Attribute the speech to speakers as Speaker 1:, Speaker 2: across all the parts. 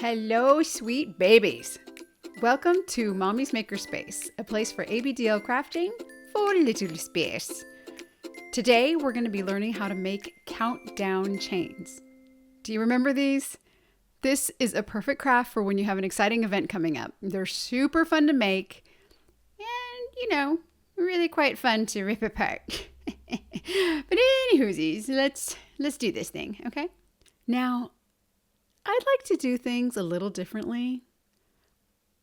Speaker 1: Hello, sweet babies. Welcome to Mommy's Makerspace, a place for ABDL crafting for Littlespace. Today, we're going to be learning how to make countdown chains. Do you remember these? This is a perfect craft for when you have an exciting event coming up. They're super fun to make and, really quite fun to rip apart. But anywhoosies, let's do this thing, okay? Now, I'd like to do things a little differently.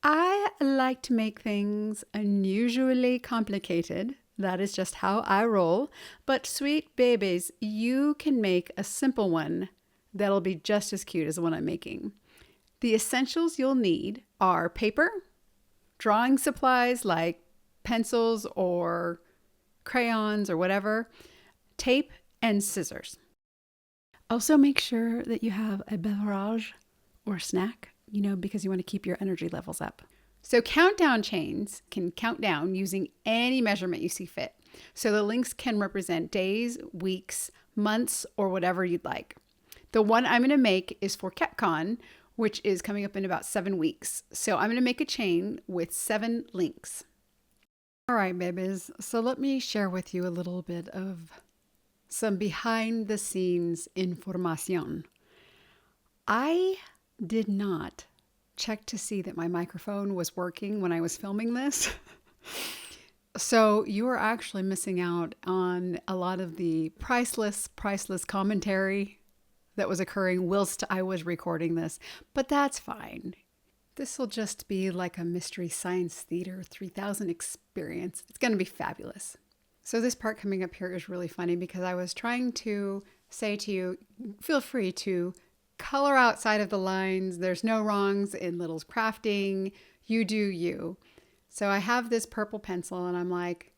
Speaker 1: I like to make things unusually complicated. That is just how I roll. But sweet babies, you can make a simple one that'll be just as cute as the one I'm making. The essentials you'll need are paper, drawing supplies like pencils or crayons or whatever, tape, and scissors. Also make sure that you have a beverage or snack, because you want to keep your energy levels up. So countdown chains can count down using any measurement you see fit. So the links can represent days, weeks, months, or whatever you'd like. The one I'm going to make is for CAPCon, which is coming up in about 7 weeks. So I'm going to make a chain with 7 links. All right, babies. So let me share with you a little bit of some behind the scenes information. I did not check to see that my microphone was working when I was filming this. So you are actually missing out on a lot of the priceless commentary that was occurring whilst I was recording this, but that's fine. This will just be like a Mystery Science Theater 3000 experience. It's going to be fabulous. So this part coming up here is really funny because I was trying to say to you, feel free to color outside of the lines. There's no wrongs in Little's crafting. You do you. So I have this purple pencil and I'm like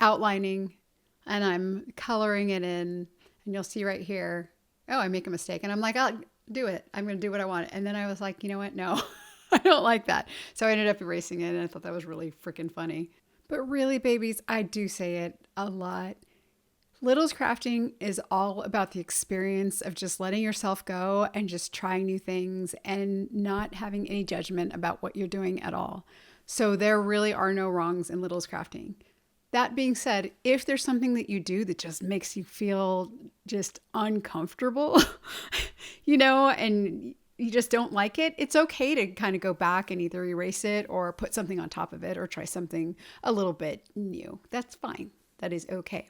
Speaker 1: outlining and I'm coloring it in, and you'll see right here, oh, I make a mistake. And I'm like, I'll do it. I'm going to do what I want. And then I was like, you know what? No, I don't like that. So I ended up erasing it and I thought that was really freaking funny. But really, babies, I do say it a lot. Little's crafting is all about the experience of just letting yourself go and just trying new things and not having any judgment about what you're doing at all. So there really are no wrongs in Little's crafting. That being said, if there's something that you do that just makes you feel just uncomfortable, and you just don't like it, it's okay to kind of go back and either erase it or put something on top of it or try something a little bit new. That's fine. That is okay.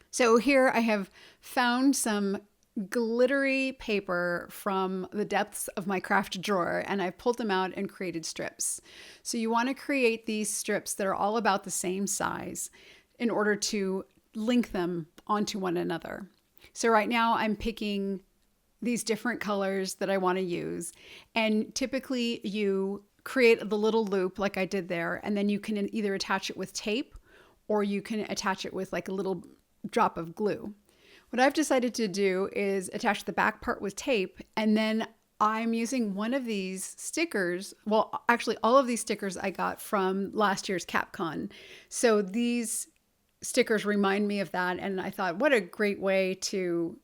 Speaker 1: So here I have found some glittery paper from the depths of my craft drawer, and I've pulled them out and created strips. So you want to create these strips that are all about the same size in order to link them onto one another. So right now I'm picking these different colors that I want to use. And typically you create the little loop like I did there, and then you can either attach it with tape or you can attach it with like a little drop of glue. What I've decided to do is attach the back part with tape, and then I'm using one of these stickers. Well, actually all of these stickers I got from last year's CAPCon. So these stickers remind me of that. And I thought, what a great way to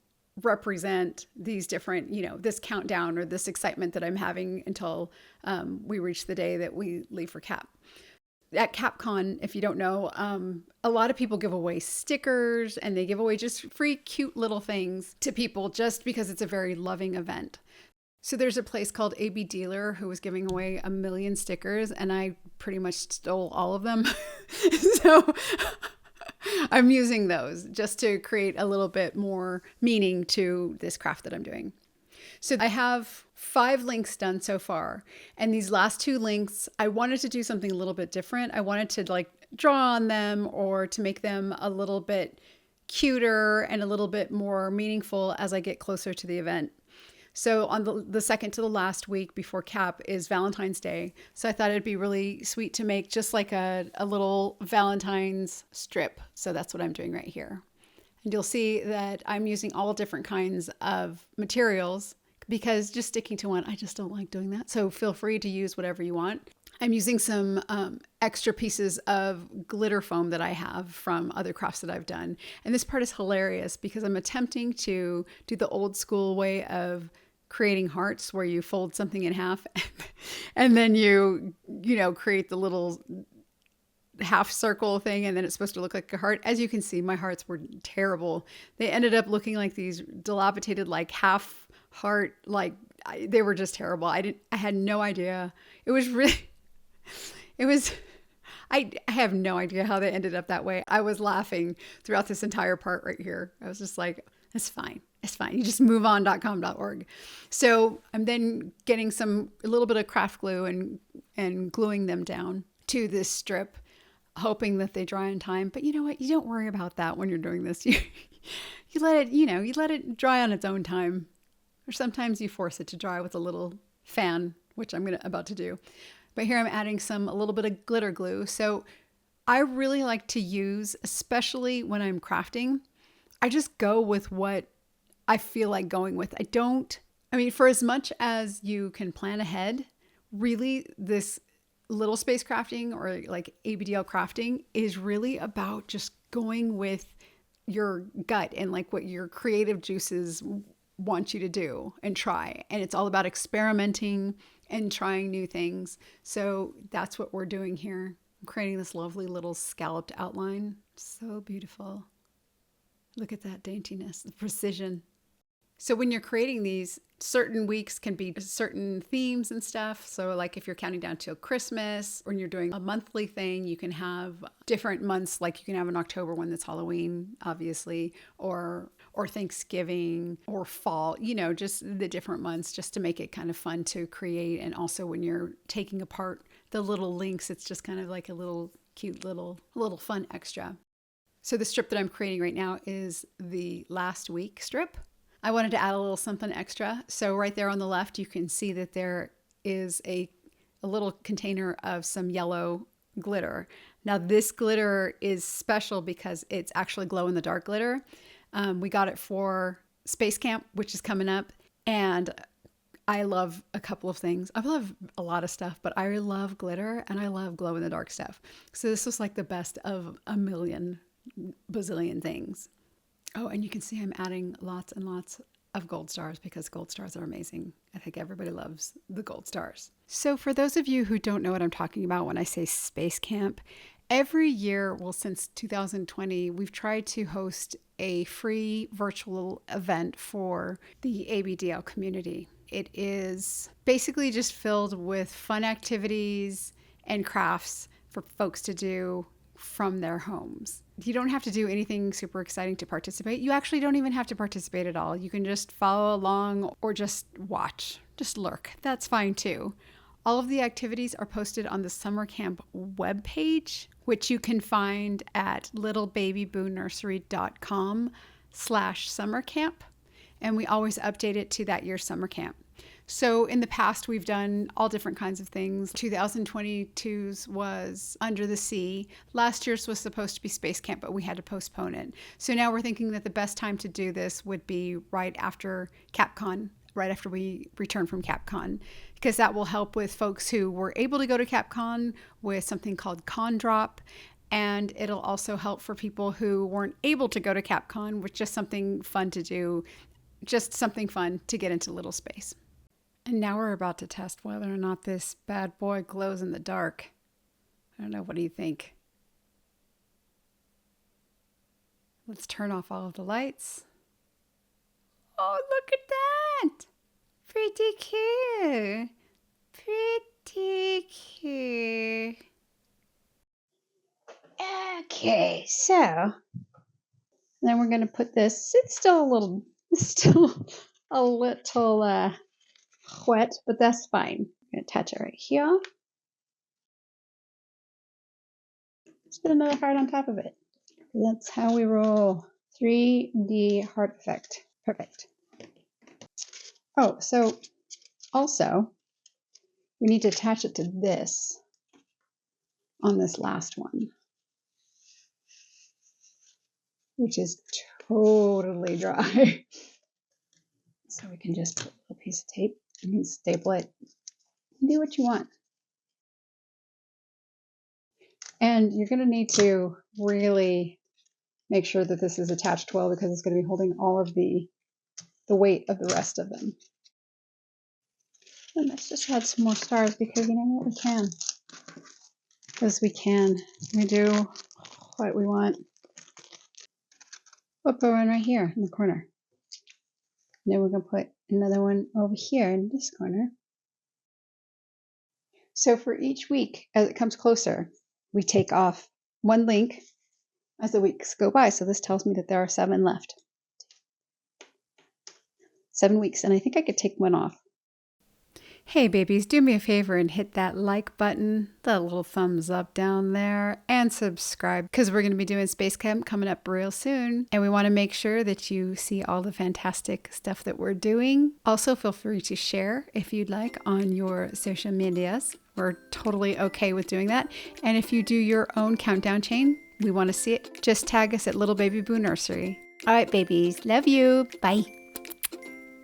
Speaker 1: represent these different, this countdown or this excitement that I'm having until we reach the day that we leave for CAP. At CAPCon, if you don't know, a lot of people give away stickers and they give away just free cute little things to people just because it's a very loving event. So there's a place called ABDL who was giving away 1 million stickers, and I pretty much stole all of them. So I'm using those just to create a little bit more meaning to this craft that I'm doing. So I have 5 links done so far. And these last 2 links, I wanted to do something a little bit different. I wanted to draw on them or to make them a little bit cuter and a little bit more meaningful as I get closer to the event. So on the second to the last week before CAP is Valentine's Day. So I thought it'd be really sweet to make just like a little Valentine's strip. So that's what I'm doing right here. And you'll see that I'm using all different kinds of materials because just sticking to one, I just don't like doing that. So feel free to use whatever you want. I'm using some extra pieces of glitter foam that I have from other crafts that I've done. And this part is hilarious because I'm attempting to do the old school way of creating hearts where you fold something in half and then you know, create the little half circle thing, and then it's supposed to look like a heart. As you can see, my hearts were terrible. They ended up looking like these dilapidated, like half heart, like they were just terrible. I had no idea. It was really, it was, I have no idea how they ended up that way. I was laughing throughout this entire part right here. I was just like, it's fine. It's fine. You just move on.com.org. So I'm then getting a little bit of craft glue and gluing them down to this strip, hoping that they dry in time. But you know what? You don't worry about that when you're doing this. You let it, you let it dry on its own time. Or sometimes you force it to dry with a little fan, which I'm about to do. But here I'm adding a little bit of glitter glue. So I really like to use, especially when I'm crafting, I just go with what I feel like going with. For as much as you can plan ahead, really this Littlespace crafting or like ABDL crafting is really about just going with your gut and like what your creative juices want you to do and try. And it's all about experimenting and trying new things. So that's what we're doing here. I'm creating this lovely little scalloped outline. So beautiful. Look at that daintiness, the precision. So when you're creating these, certain weeks can be certain themes and stuff. So like if you're counting down till Christmas, or you're doing a monthly thing, you can have different months. Like you can have an October one that's Halloween, obviously, or Thanksgiving or fall, just the different months, just to make it kind of fun to create. And also when you're taking apart the little links, it's just kind of like a little cute little fun extra. So the strip that I'm creating right now is the last week strip. I wanted to add a little something extra. So right there on the left, you can see that there is a little container of some yellow glitter. Now this glitter is special because it's actually glow in the dark glitter. We got it for Space Camp, which is coming up. And I love a couple of things. I love a lot of stuff, but I love glitter and I love glow in the dark stuff. So this was like the best of a million bazillion things. Oh, and you can see I'm adding lots and lots of gold stars because gold stars are amazing. I think everybody loves the gold stars. So for those of you who don't know what I'm talking about when I say Space Camp, every year, well, since 2020, we've tried to host a free virtual event for the ABDL community. It is basically just filled with fun activities and crafts for folks to do from their homes. You don't have to do anything super exciting to participate. You actually don't even have to participate at all. You can just follow along or just watch, just lurk. That's fine too. All of the activities are posted on the summer camp webpage, which you can find at littlebabyboonursery.com/summercamp. And we always update it to that year's summer camp. So in the past, we've done all different kinds of things. 2022's was Under the Sea. Last year's was supposed to be Space Camp, but we had to postpone it. So now we're thinking that the best time to do this would be right after CAPCon, right after we return from CAPCon, because that will help with folks who were able to go to CAPCon with something called Con Drop. And it'll also help for people who weren't able to go to CAPCon with just something fun to do, just something fun to get into Littlespace. And now we're about to test whether or not this bad boy glows in the dark. I don't know. What do you think? Let's turn off all of the lights. Oh, look at that. Pretty cute. Pretty cute. Okay, so then we're going to put this. It's still a little wet, but that's fine. I'm going to attach it right here. Let's put another heart on top of it. That's how we roll. 3D heart effect. Perfect. Oh, so also we need to attach it to this on this last one, which is totally dry. So we can just put a piece of tape. You can staple it. Do what you want. And you're going to need to really make sure that this is attached well because it's going to be holding all of the weight of the rest of them. And let's just add some more stars because you know what, we can. Because we can. We do what we want. We'll put one right here in the corner. And then we're going to put another one over here in this corner. So for each week, as it comes closer, we take off one link as the weeks go by. So this tells me that there are 7 left. 7 weeks. And I think I could take one off. Hey babies, do me a favor and hit that like button, the little thumbs up down there, and subscribe because we're going to be doing Space Camp coming up real soon. And we want to make sure that you see all the fantastic stuff that we're doing. Also, feel free to share if you'd like on your social medias. We're totally okay with doing that. And if you do your own countdown chain, we want to see it. Just tag us at Little Baby Boo Nursery. All right, babies. Love you. Bye.